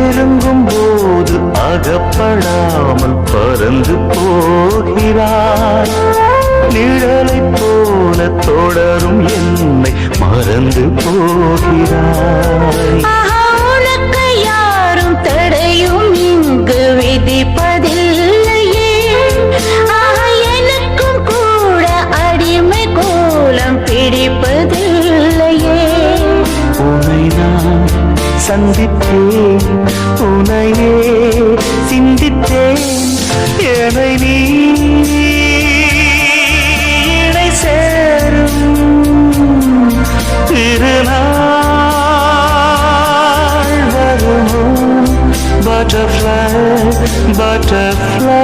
நெருங்கும் போது அகப்படாமல் பறந்து போகிறாய். நிழலை போல தொடரும் என்னை மறந்து போகிறாய். உனக்கு யாரும் தடையும் இங்கு விதிப்பதில்லையே. எனக்கும் கூட அடிமை கோலம் பிடிப்பதில்லையே. உன்னை நான் சந்தித்தேன், உன்னையே சிந்தித்தேன். என்னை நீ இணை சேரும் திருநாள் வருமோ? Butterfly, butterfly.